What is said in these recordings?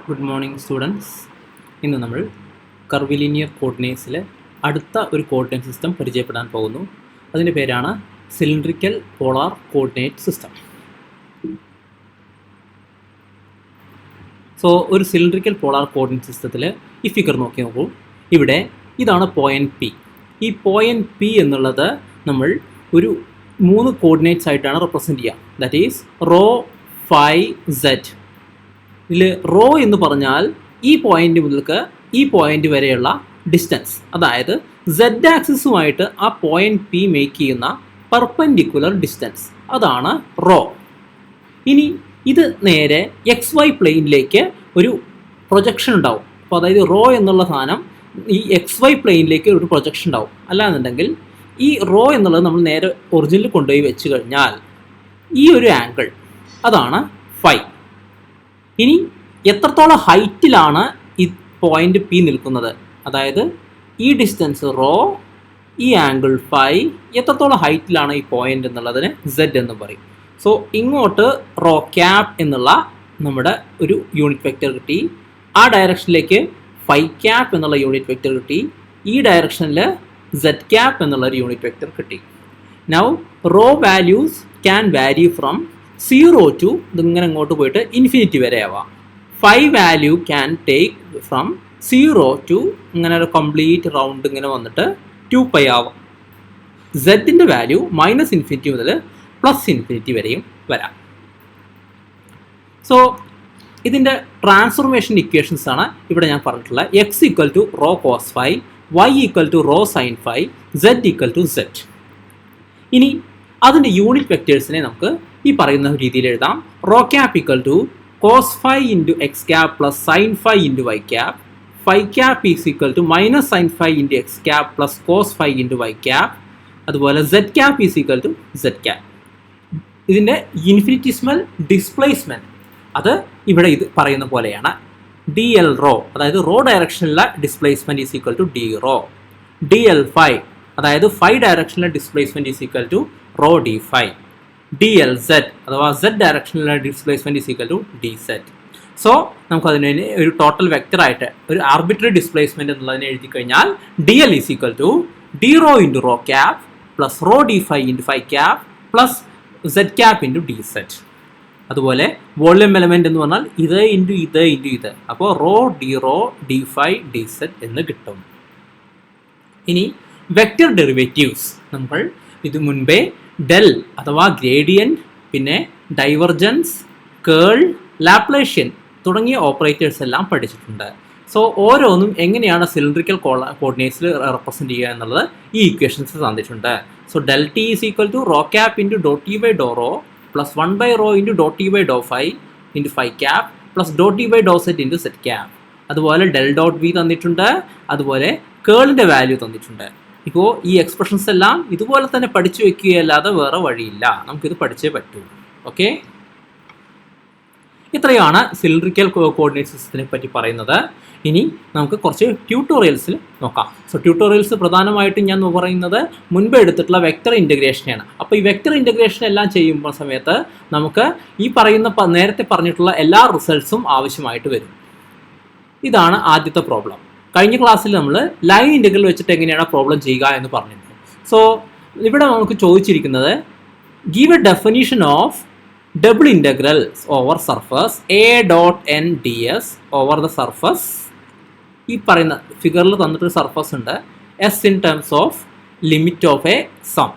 Good morning students. ഇന്ന് നമ്മൾ curvilinear കോർഡിനേറ്റ്സിലെ അടുത്ത ഒരു കോർഡിനേറ്റ് സിസ്റ്റം പരിചയപ്പെടാൻ പോകുന്നു. അതിൻ്റെ പേരാണ് cylindrical polar coordinate system. So ഒരു സിലിണ്ട്രിക്കൽ പോളാർ കോർഡിനേറ്റ് സിസ്റ്റത്തിൽ ഈ ഫിഗർ നോക്കൂ. ഇവിടെ ഇതാണ് പോയിൻറ്റ് പി. ഈ പോയിൻറ്റ് പി എന്നുള്ളത് നമ്മൾ ഒരു 3 കോർഡിനേറ്റ്സ് ആയിട്ടാണ് റെപ്രസെൻറ്റ് ചെയ്യുക. That is rho, phi, z. ഇതിൽ റോ എന്ന് പറഞ്ഞാൽ ഈ പോയിന്റ് മുതൽക്ക് ഈ പോയിന്റ് വരെയുള്ള ഡിസ്റ്റൻസ്, അതായത് സെഡ് ആക്സിസുമായിട്ട് ആ പോയിന്റ് പി മേക്ക് ചെയ്യുന്ന പെർപെൻഡിക്കുലർ ഡിസ്റ്റൻസ്, അതാണ് റോ. ഇനി ഇത് നേരെ എക്സ് വൈ പ്ലെയിനിലേക്ക് ഒരു പ്രൊജക്ഷൻ ഉണ്ടാവും. അപ്പോൾ അതായത് റോ എന്നുള്ള സാധനം ഈ എക്സ് വൈ പ്ലെയിനിലേക്ക് ഒരു പ്രൊജക്ഷൻ ഉണ്ടാവും. അല്ലാന്നുണ്ടെങ്കിൽ ഈ റോ എന്നുള്ളത് നമ്മൾ നേരെ ഒറിജിനിൽ കൊണ്ടുപോയി വെച്ച് കഴിഞ്ഞാൽ ഈ ഒരു ആംഗിൾ, അതാണ് ഫൈ. ഇനി എത്രത്തോളം ഹൈറ്റിലാണ് ഈ പോയിന്റ് പി നിൽക്കുന്നത്, അതായത് ഈ ഡിസ്റ്റൻസ് റോ, ഈ ആംഗിൾ ഫൈ, എത്രത്തോളം ഹൈറ്റിലാണ് ഈ പോയിന്റ് എന്നുള്ളതിന് സെഡ് എന്ന് പറയും. സോ ഇങ്ങോട്ട് റോ ക്യാപ് എന്നുള്ള നമ്മുടെ ഒരു യൂണിറ്റ് വെക്റ്റർ കിട്ടി. ആ ഡയറക്ഷനിലേക്ക് ഫൈ ക്യാപ് എന്നുള്ള യൂണിറ്റ് വെക്റ്റർ കിട്ടി. ഈ ഡയറക്ഷനിൽ സെഡ് ക്യാപ് എന്നുള്ള ഒരു യൂണിറ്റ് വെക്റ്റർ കിട്ടി. നൗ റോ വാല്യൂസ് ക്യാൻ വാരി ഫ്രം 0 to ഇതിങ്ങനെ ഇങ്ങോട്ട് പോയിട്ട് ഇൻഫിനിറ്റി വരെ ആവാം. Phi value can take from 0 to ഇങ്ങനെ ഒരു കംപ്ലീറ്റ് റൗണ്ട് ഇങ്ങനെ വന്നിട്ട് 2π ആവാം. സെഡിൻ്റെ വാല്യൂ -∞ മുതൽ +∞ വരെയും വരാം. സോ ഇതിൻ്റെ ട്രാൻസ്ഫോർമേഷൻ ഇക്വേഷൻസ് ആണ് ഇവിടെ ഞാൻ പറഞ്ഞിട്ടുള്ളത്. x = rho cos phi, y = rho sine phi, z = z. ഇനി അതിൻ്റെ യൂണിറ്റ് വെക്റ്റേഴ്സിനെ നമുക്ക് ഈ പറയുന്ന രീതിയിൽ എഴുതാം. Rho cap = cos phi into x cap plus sine phi into y cap, phi cap = sine phi into x cap plus cos phi into y cap. അതുപോലെ z cap = z cap. ഇതിൻ്റെ infinitesimal displacement അത് ഇവിടെ ഇത് പറയുന്ന പോലെയാണ്. D l rho, അതായത് rho ഡയറക്ഷനിലുള്ള displacement = d rho. D l phi, അതായത് ഫൈ ഡയറക്ഷനിലെ displacement = rho d phi. D l Z, അഥവാ സെഡ് ഡയറക്ഷനിലുള്ള ഡിസ്പ്ലേസ്മെൻറ്റ് = ഡി സെഡ്. സോ നമുക്കതിനെ ഒരു ടോട്ടൽ വെക്റ്ററായിട്ട് ഒരു ആർബിട്രറി ഡിസ്പ്ലേസ്മെൻറ്റ് എന്നുള്ളതിനെ എഴുതി കഴിഞ്ഞാൽ d l = d rho into rho cap plus rho d phi into phi cap plus z cap into d z. അതുപോലെ volume element എന്ന് പറഞ്ഞാൽ ഇത് ഇൻറ്റു ഇത് ഇൻറ്റു ഇത്, അപ്പോൾ rho d phi d z എന്ന് കിട്ടും. ഇനി വെക്റ്റർ ഡെറിവേറ്റീവ്സ് നമ്മൾ ഇത് മുൻപേ ഡെൽ അഥവാ ഗ്രേഡിയൻറ്റ്, പിന്നെ ഡൈവർജൻസ്, കേൾ, ലാപ്ലേഷ്യൻ തുടങ്ങിയ ഓപ്പറേറ്റേഴ്സ് എല്ലാം പഠിച്ചിട്ടുണ്ട്. സോ ഓരോന്നും എങ്ങനെയാണ് സിലിണ്ട്രിക്കൽ കോർഡിനേറ്റ്സിൽ റെപ്രസെൻറ്റ് ചെയ്യുക എന്നുള്ളത് ഈ ഇക്വേഷൻസ് തന്നിട്ടുണ്ട്. So del t = rho cap into do t by do rho plus 1/ρ into do t by do phi into phi cap plus do t by do z into z cap. അതുപോലെ del dot v തന്നിട്ടുണ്ട്. അതുപോലെ കേളിൻ്റെ value തന്നിട്ടുണ്ട്. ഇപ്പോൾ ഈ expressions എല്ലാം ഇതുപോലെ തന്നെ പഠിച്ചു വെക്കുകയല്ലാതെ വേറെ വഴിയില്ല, നമുക്കിത് പഠിച്ചേ പറ്റൂ. ഓക്കെ, ഇത്രയാണ് സിലിണ്ട്രിക്കൽ കോർഡിനേറ്റ് സിസ്റ്റത്തിനെ പറ്റി പറയുന്നത്. ഇനി നമുക്ക് കുറച്ച് ട്യൂട്ടോറിയൽസിൽ നോക്കാം. സോ ട്യൂട്ടോറിയൽസ് പ്രധാനമായിട്ടും ഞാൻ പറയുന്നത് മുൻപ് എടുത്തിട്ടുള്ള വെക്റ്റർ ഇൻ്റഗ്രേഷനെയാണ്. അപ്പോൾ ഈ വെക്റ്റർ ഇൻ്റഗ്രേഷൻ എല്ലാം ചെയ്യുമ്പോൾ സമയത്ത് നമുക്ക് ഈ പറയുന്ന നേരത്തെ പറഞ്ഞിട്ടുള്ള എല്ലാ റിസൾട്ട്സും ആവശ്യമായിട്ട് വരും. ഇതാണ് ആദ്യത്തെ പ്രോബ്ലം. കഴിഞ്ഞ ക്ലാസ്സിൽ നമ്മൾ ലൈൻ ഇൻ്റഗ്രൽ വെച്ചിട്ട് എങ്ങനെയാണ് പ്രോബ്ലം ചെയ്യുക എന്ന് പറഞ്ഞിരുന്നു. സോ ഇവിടെ നമുക്ക് ചോദിച്ചിരിക്കുന്നത് give a definition of double integrals over surface A.n/ds over the surface. ഈ പറയുന്ന ഫിഗറിൽ തന്നിട്ടൊരു സർഫസ് ഉണ്ട്, S in terms of limit of a sum.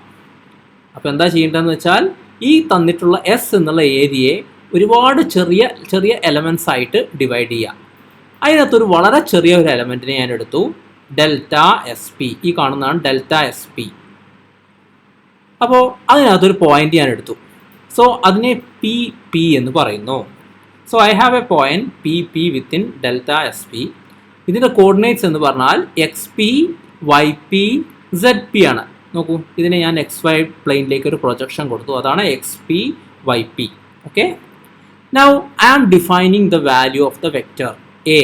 അപ്പോൾ എന്താ ചെയ്യേണ്ടതെന്ന് വെച്ചാൽ ഈ തന്നിട്ടുള്ള S എന്നുള്ള ഏരിയയെ ഒരുപാട് ചെറിയ ചെറിയ എലമെൻറ്റ്സ് ആയിട്ട് ഡിവൈഡ് ചെയ്യുക. അതിനകത്തൊരു വളരെ ചെറിയ ഒരു എലമെൻറ്റിനെ ഞാൻ എടുത്തു, ഡെൽറ്റ എസ് പി. ഈ കാണുന്നതാണ് ഡെൽറ്റ എസ് പി. അപ്പോൾ അതിനകത്തൊരു പോയിന്റ് ഞാൻ എടുത്തു. സോ അതിനെ പി പി എന്ന് പറയുന്നു. So I have a point p p within delta s p. ഇതിൻ്റെ കോർഡിനേറ്റ്സ് എന്ന് പറഞ്ഞാൽ x p, y p, z p ആണ്. നോക്കൂ, ഇതിനെ ഞാൻ എക്സ് വൈ പ്ലെയിനിലേക്ക് ഒരു പ്രൊജക്ഷൻ കൊടുത്തു, അതാണ് x p y p. Okay, now I am defining the value of the vector A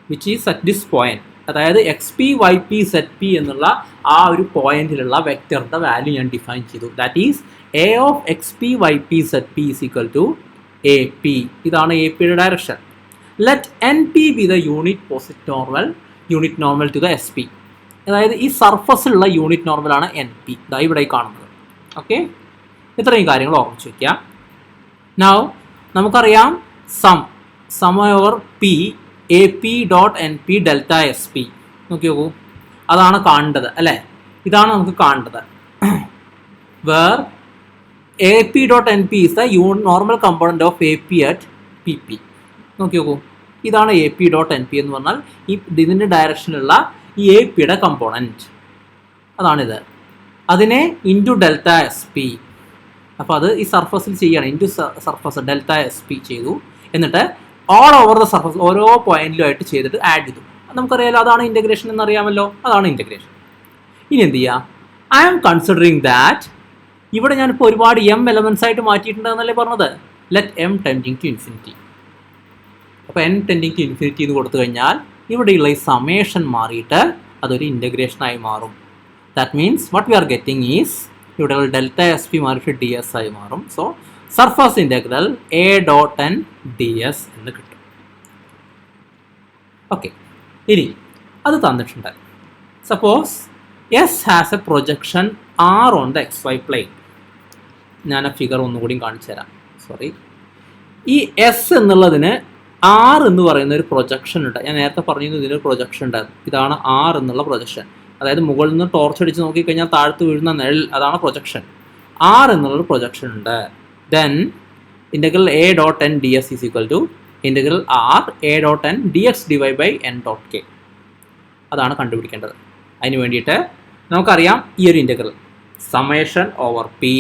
which is at this point. അതായത് x p y p z p എന്നുള്ള ആ ഒരു പോയിന്റിലുള്ള വെക്റ്ററിൻ്റെ വാല്യൂ ഞാൻ ഡിഫൈൻ ചെയ്തു. That is a of x p y p z p = a p. ഇതാണ് a പിയുടെ direction. Let n p be the unit normal to the s p. അതായത് ഈ സർഫസിലുള്ള യൂണിറ്റ് നോർമലാണ് എൻ പി, ഇതാ ഇവിടെ കാണുന്നത്. ഓക്കെ, ഇത്രയും കാര്യങ്ങൾ ഓർമ്മിച്ച് വയ്ക്കുക. നൗ നമുക്കറിയാം sum over p a p dot n p delta s p. നോക്കി നോക്കൂ, അതാണ് കാണേണ്ടത് അല്ലേ, ഇതാണ് നമുക്ക് കാണേണ്ടത്. Where a p dot n p is the normal component of a p at p p. നോക്കി നോക്കൂ, ഇതാണ് a p dot n p എന്ന് പറഞ്ഞാൽ ഇതിൻ്റെ ഡയറക്ഷനിലുള്ള ഈ എ പിയുടെ കമ്പോണൻറ്റ് അതാണിത്. അതിനെ ഇൻറ്റു ഡെൽറ്റ എസ് പി. അപ്പോൾ അത് ഈ സർഫസിൽ ചെയ്യണം, into surface delta s P ചെയ്തു. എന്നിട്ട് ഓൾ ഓവർ ദ സർഫസ് ഓരോ പോയിന്റിലുമായിട്ട് ചെയ്തിട്ട് ആഡ് ചെയ്തു. നമുക്കറിയാലോ, അതാണ് ഇൻ്റഗ്രേഷൻ എന്നറിയാമല്ലോ, അതാണ് ഇൻ്റഗ്രേഷൻ. ഇനി എന്ത് ചെയ്യുക, ഐ ആം കൺസിഡറിങ് ദാറ്റ് ഇവിടെ ഞാനിപ്പോൾ ഒരുപാട് എം എലമെൻറ്റ്സ് ആയിട്ട് മാറ്റിയിട്ടുണ്ടെന്നല്ലേ പറഞ്ഞത്. Let m tending to infinity. അപ്പോൾ എൻ ടെൻഡിങ് ടു ഇൻഫിനിറ്റി എന്ന് കൊടുത്തു കഴിഞ്ഞാൽ ഇവിടെയുള്ള ഈ സമേഷൻ മാറിയിട്ട് അതൊരു ഇൻ്റഗ്രേഷനായി മാറും. That means what we are getting is ഇവിടെയുള്ള ഡെൽറ്റ എസ് പി മാറിയിട്ട് ഡി എസ് ആയി മാറും. So surface integral a dot n d s എന്ന് കിട്ടും. ഓക്കെ, ഇനി അത് തന്നിട്ടുണ്ട്. Suppose s has a projection r on the x y plane. ഞാൻ ആ ഫിഗർ ഒന്നുകൂടി കാണിച്ചു തരാം. സോറി, ഈ എസ് എന്നുള്ളതിന് ആർ എന്ന് പറയുന്ന ഒരു പ്രൊജക്ഷൻ ഉണ്ട്. ഞാൻ നേരത്തെ പറഞ്ഞിരുന്നു ഇതിനൊരു പ്രൊജക്ഷൻ ഉണ്ടായിരുന്നു. ഇതാണ് ആർ എന്നുള്ള പ്രൊജക്ഷൻ. അതായത് മുകളിൽ നിന്ന് ടോർച്ച് അടിച്ച് നോക്കിക്കഴിഞ്ഞാൽ താഴത്ത് വീഴുന്ന നിഴൽ, അതാണ് പ്രൊജക്ഷൻ. ആർ എന്നുള്ളൊരു പ്രൊജക്ഷൻ ഉണ്ട്. Then integral a dot n d s is equal to integral r a dot n d x divide by n dot k. അതാണ് കണ്ടുപിടിക്കേണ്ടത്. അതിന് വേണ്ടിയിട്ട് നമുക്കറിയാം ഈ ഒരു integral summation over p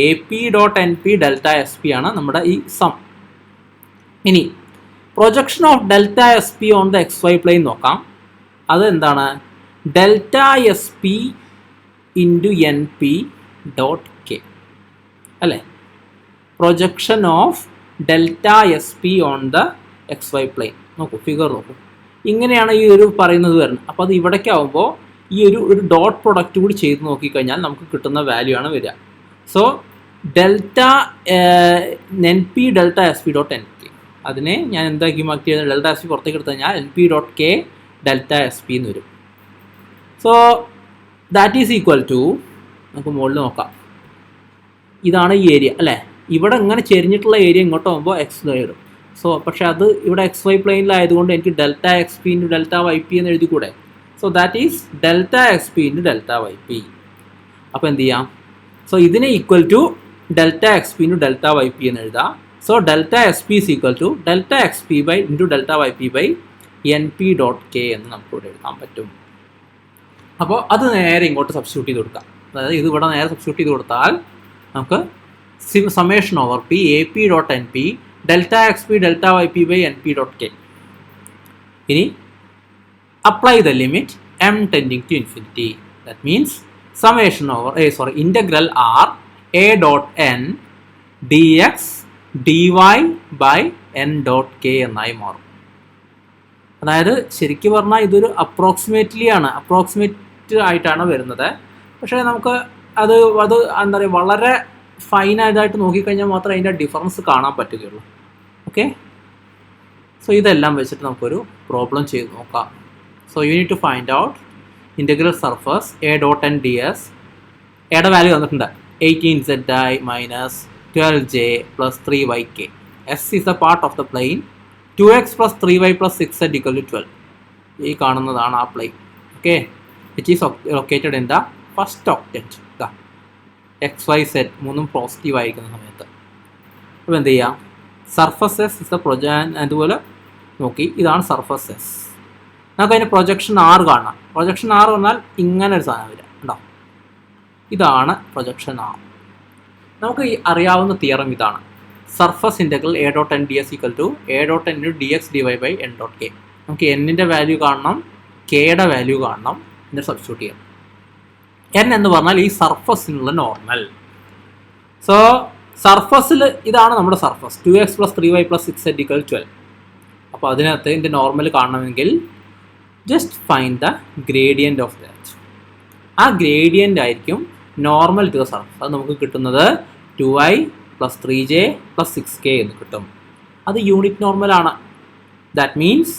a p dot n p delta s p ആണ് നമ്മുടെ ഈ സം. ഇനി projection of delta s p on the x y plane നോക്കാം. അത് എന്താണ്? Delta s P into n p dot k അല്ലേ. Projection of delta s p on the x y plane. നോക്കൂ, ഫിഗർ നോക്കൂ, ഇങ്ങനെയാണ് ഈ ഒരു പറയുന്നത് വരുന്നത്. അപ്പോൾ അത് ഇവിടേക്കാവുമ്പോൾ ഈ ഒരു ഡോട്ട് പ്രൊഡക്റ്റ് കൂടി ചെയ്ത് നോക്കിക്കഴിഞ്ഞാൽ നമുക്ക് കിട്ടുന്ന വാല്യൂ ആണ് വരിക. So delta N p delta s P dot N K, അതിനെ ഞാൻ എന്താക്കി മാറ്റി ചെയ്ത് ഡെൽറ്റ എസ് പി പുറത്തേക്ക് എടുത്തു കഴിഞ്ഞാൽ n p dot k delta s p എന്ന് വരും. So that is equal to, നമുക്ക് മുകളിൽ നോക്കാം, ഇതാണ് ഈ ഏരിയ അല്ലേ. ഇവിടെ ഇങ്ങനെ ചെരിഞ്ഞിട്ടുള്ള ഏരിയ ഇങ്ങോട്ട് പോകുമ്പോൾ എക്സ് വരും. സോ പക്ഷേ അത് ഇവിടെ എക്സ് വൈ പ്ലെയിനിലായതുകൊണ്ട് എനിക്ക് delta x p into delta y p എന്ന് എഴുതിക്കൂടെ. So that is delta x p into delta y p. അപ്പോൾ എന്ത് ചെയ്യാം, സോ ഇതിനെ equal to delta x p into delta y p എന്ന് എഴുതാം. So delta s p is equal to delta x p by into delta y p by n p dot k എന്ന് നമുക്കിവിടെ എഴുതാൻ പറ്റും. അപ്പോൾ അത് നേരെ ഇങ്ങോട്ട് സബ്സ്റ്റിറ്റ്യൂട്ട് ചെയ്ത് കൊടുക്കാം. അതായത് ഇത് ഇവിടെ നേരെ സബ്സ്റ്റിറ്റ്യൂട്ട് ചെയ്ത് കൊടുത്താൽ നമുക്ക് summation over p a p dot n p delta x p delta y p by n p dot k. ഇനി apply the limit m tending to infinity. That means summation over integral r a dot n dx dy by n dot k എന്നായി മാറും. അതായത് ശരിക്കും പറഞ്ഞാൽ ഇതൊരു approximate ആയിട്ടാണ് വരുന്നത്. പക്ഷേ നമുക്ക് അത് എന്താ പറയുക, വളരെ ഫൈനായതായിട്ട് നോക്കിക്കഴിഞ്ഞാൽ മാത്രമേ അതിൻ്റെ ഡിഫറൻസ് കാണാൻ പറ്റുകയുള്ളൂ. ഓക്കെ, സോ ഇതെല്ലാം വെച്ചിട്ട് നമുക്കൊരു പ്രോബ്ലം ചെയ്ത് നോക്കാം. So you need to find out integral surface a dot n ds. എയുടെ വാല്യൂ തന്നിട്ടുണ്ട് 18zi minus 12j plus 3yk. S is a part of the plane 2x plus 3y plus 6z equal to 12. ഈ കാണുന്നതാണ് ആ plane. Okay, which is located in the first octet. X y z മൂന്നും positive ആയിരിക്കുന്ന സമയത്ത് അപ്പോൾ എന്ത് ചെയ്യാം, surface S is the അതുപോലെ നോക്കി, ഇതാണ് സർഫസ് എസ്. നമുക്ക് അതിൻ്റെ പ്രൊജക്ഷൻ ആർ കാണാം. പ്രൊജക്ഷൻ ആർ പറഞ്ഞാൽ ഇങ്ങനെ ഒരു സാധനം വരിക ഉണ്ടോ, ഇതാണ് പ്രൊജക്ഷൻ ആർ. നമുക്ക് ഈ അറിയാവുന്ന തിയറം ഇതാണ്, surface integral a dot n d s equal to a dot n d x d y by n dot k. നമുക്ക് എന്നിൻ്റെ വാല്യൂ കാണണം, കെയുടെ വാല്യൂ കാണണം, എന്നിട്ട് സബ്സ്റ്റിറ്റ്യൂട്ട് ചെയ്യാം. എൻ എന്ന് പറഞ്ഞാൽ ഈ സർഫസിനുള്ള നോർമൽ. സോ സർഫസിൽ ഇതാണ് നമ്മുടെ surface 2x plus 3y plus 6z equal to 12. അപ്പോൾ അതിനകത്ത് ഇതിൻ്റെ നോർമൽ കാണണമെങ്കിൽ just find the gradient of that. ആ ഗ്രേഡിയൻ്റ് ആയിരിക്കും നോർമൽ ടു ദ സർഫസ്. അത് നമുക്ക് കിട്ടുന്നത് 2i plus 3j plus 6k എന്ന് കിട്ടും. അത് യൂണിറ്റ് നോർമലാണ്. ദാറ്റ് മീൻസ്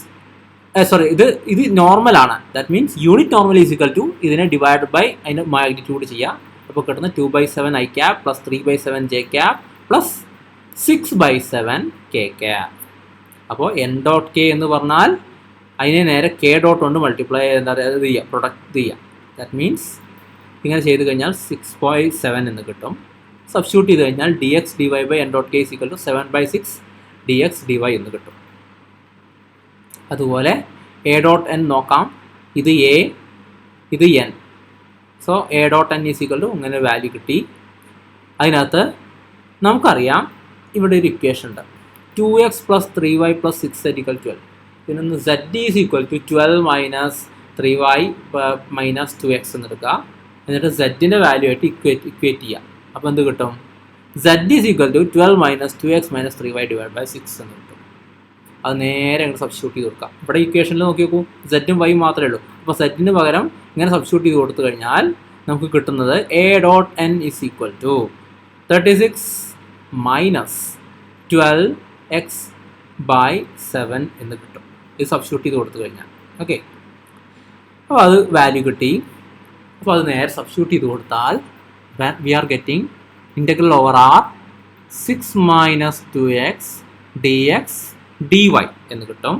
ഇത് നോർമൽ ആണ്. That means unit normal is equal to ഇതിനെ ഡിവൈഡ് ബൈ അതിൻ്റെ മാഗ്നിറ്റ്യൂഡ് ചെയ്യാം. അപ്പോൾ കിട്ടുന്ന 2/7 i cap plus 3/7 j cap plus 6/7 k cap. അപ്പോൾ n ഡോട്ട് k എന്ന് പറഞ്ഞാൽ അതിനെ നേരെ k ഡോട്ട് കൊണ്ട് മൾട്ടിപ്ലൈ ഇത് ചെയ്യാം, പ്രൊഡക്റ്റ് ചെയ്യാം. ദാറ്റ് മീൻസ് ഇങ്ങനെ ചെയ്ത് കഴിഞ്ഞാൽ 6/7 എന്ന് കിട്ടും. സബ്സ്റ്റിറ്റ്യൂട്ട് ചെയ്ത് കഴിഞ്ഞാൽ dx dy by n dot k is equal to 7/6 dx dy എന്ന് കിട്ടും. അതുപോലെ എ ഡോട്ട് എൻ നോക്കാം. ഇത് എ, ഇത് n. So a dot n is equal to ഇങ്ങനെ വാല്യൂ കിട്ടി. അതിനകത്ത് നമുക്കറിയാം ഇവിടെ ഒരു ഇക്വേഷൻ ഉണ്ട്, 2x plus 3y plus 6z equal 12. പിന്നെ z is equal to 12 minus 3y minus 2x എന്ന് എടുക്കുക. എന്നിട്ട് z-ൻ്റെ വാല്യൂ ആയിട്ട് ഇക്വേറ്റ് ചെയ്യാം. അപ്പോൾ എന്ത് കിട്ടും? z is equal to 12 minus 2x minus 3y divide by 6 എന്ന് കിട്ടും. അത് നേരെ അങ്ങോട്ട് സബ്സ്റ്റിറ്റ്യൂട്ട് ചെയ്ത് കൊടുക്കാം. ഇവിടെ ഇക്വേഷനിൽ നോക്കി നോക്കൂ, z-ഉം y മാത്രമേ ഉള്ളൂ. അപ്പോൾ z-ന് പകരം ഇങ്ങനെ സബ്സ്റ്റിറ്റ്യൂട്ട് ചെയ്ത് കൊടുത്തു കഴിഞ്ഞാൽ നമുക്ക് കിട്ടുന്നത് a dot n is equal to 36 minus 12x by 7 എന്ന് കിട്ടും. ഇത് സബ്സ്റ്റിറ്റ്യൂട്ട് ചെയ്ത് കൊടുത്തു കഴിഞ്ഞാൽ ഓക്കെ. അപ്പോൾ അത് വാല്യൂ കിട്ടി. അപ്പോൾ അത് നേരെ സബ്സ്റ്റിറ്റ്യൂട്ട് ചെയ്ത് കൊടുത്താൽ we are getting integral over r 6 minus 2x dx dy എന്ന് കിട്ടും.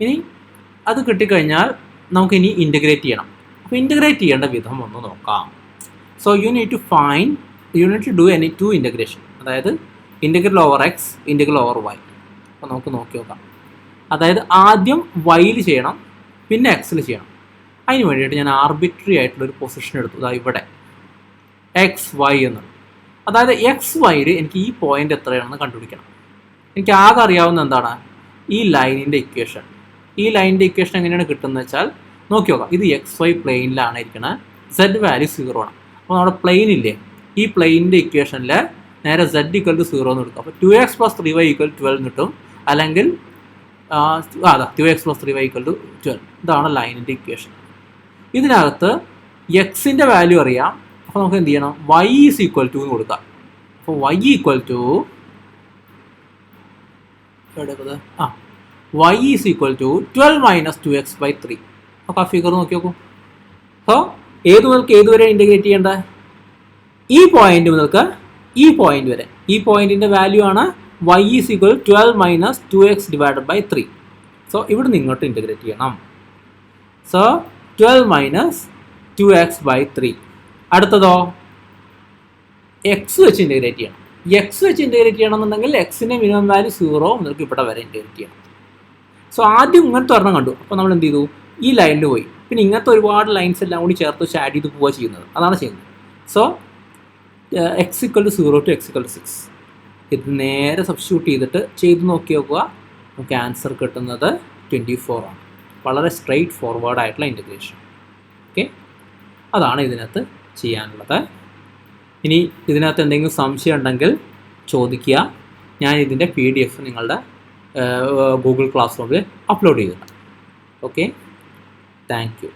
ഇനി അത് കിട്ടിക്കഴിഞ്ഞാൽ നമുക്കിനി ഇൻ്റഗ്രേറ്റ് ചെയ്യണം. അപ്പോൾ ഇൻ്റഗ്രേറ്റ് ചെയ്യേണ്ട വിധം ഒന്ന് നോക്കാം. So you need to do any two integration, അതായത് integral over x, integral over y. അപ്പോൾ നമുക്ക് നോക്കി നോക്കാം. അതായത് ആദ്യം y-ൽ ചെയ്യണം, പിന്നെ x-ൽ ചെയ്യണം. അതിന് വേണ്ടിയിട്ട് ഞാൻ ആർബിട്രറി ആയിട്ടുള്ളൊരു പൊസിഷൻ എടുത്തു. അതായത് ഇവിടെ xy എന്നുള്ളത്, അതായത് xy-ൽ എനിക്ക് ഈ പോയിൻ്റ് എത്രയാണെന്ന് കണ്ടുപിടിക്കണം. എനിക്ക് ആകെ അറിയാവുന്ന എന്താണ്? ഈ ലൈനിൻ്റെ ഇക്വേഷൻ. ഈ ലൈനിൻ്റെ ഇക്വേഷൻ എങ്ങനെയാണ് കിട്ടുന്നത് വെച്ചാൽ നോക്കി നോക്കാം. ഇത് XY പ്ലെയിനിലാണ് ഇരിക്കുന്നത്, Z വാല്യൂ 0 ആണ്. അപ്പോൾ നമ്മുടെ പ്ലെയിൻ ഇല്ലേ, ഈ പ്ലെയിനിൻ്റെ ഇക്വേഷനിൽ നേരെ Z ഈക്വൽ ടു 0 എന്ന് എടുക്കും. അപ്പോൾ 2x പ്ലസ് 3y ഈക്വൽ 12 കിട്ടും. അല്ലെങ്കിൽ 2x plus 3y equal to 12. ഇതാണ് ലൈനിൻ്റെ ഇക്വേഷൻ. ഇതിനകത്ത് എക്സിൻ്റെ വാല്യൂ അറിയാം. അപ്പോൾ നമുക്ക് എന്ത് ചെയ്യണം? y ഈസ് ഈക്വൽ ടു എന്ന് കൊടുക്കാം. അപ്പോൾ y equal to y is equal to 12 minus 2x by 3. അപ്പോൾ ആ ഫിഗർ നോക്കി നോക്കൂ. സോ ഏത് മുതൽക്ക് ഏതുവരെ ഇൻ്റഗ്രേറ്റ് ചെയ്യേണ്ടത്? ഈ പോയിന്റ് മുതൽക്ക് ഈ പോയിന്റ് വരെ. ഈ പോയിന്റിൻ്റെ വാല്യൂ ആണ് y is equal 12 minus 2x divided by 3. So ഇവിടെ ഇങ്ങോട്ട് ഇൻ്റഗ്രേറ്റ് ചെയ്യണം. So 12 minus 2x by 3. അടുത്തതോ എക്സ് വെച്ച് ഇൻ്റഗ്രേറ്റ് ചെയ്യണം. എക്സ് വെച്ച് ഇൻ്റഗ്രേറ്റ് ചെയ്യണമെന്നുണ്ടെങ്കിൽ എക്സിൻ്റെ മിനിമം വാല്യൂ 0 നിങ്ങൾക്ക് ഇവിടെ വരെ ഇൻ്റഗ്രേറ്റ് ചെയ്യണം. സോ ആദ്യം ഇങ്ങനത്തെ ഒരെണ്ണം കണ്ടു. അപ്പോൾ നമ്മൾ എന്ത് ചെയ്തു? ഈ ലൈനിൽ പോയി. പിന്നെ ഇങ്ങനത്തെ ഒരുപാട് ലൈൻസ് എല്ലാം കൂടി ചേർത്ത് വെച്ച് ആഡ് ചെയ്ത് പോവുക ചെയ്യുന്നത്. അതാണ് ചെയ്യുന്നത്. So x equal to 0 to x equal to 6. ഇത് നേരെ സബ്സ്റ്റിറ്റ്യൂട്ട് ചെയ്തിട്ട് ചെയ്ത് നോക്കി നോക്കുക. നമുക്ക് ആൻസർ കിട്ടുന്നത് 24 ആണ്. വളരെ സ്ട്രെയിറ്റ് ഫോർവേഡ് ആയിട്ടുള്ള ഇൻ്റഗ്രേഷൻ. ഓക്കെ, അതാണ് ഇതിനകത്ത് ചെയ്യാനുള്ളത്. ഇനി ഇതിനകത്ത് എന്തെങ്കിലും സംശയം ഉണ്ടെങ്കിൽ ചോദിക്കുക. ഞാൻ ഇതിൻ്റെ PDF നിങ്ങളുടെ ഗൂഗിൾ ക്ലാസ് റൂമിൽ അപ്ലോഡ് ചെയ്തിട്ടുണ്ട്. Okay, thank you.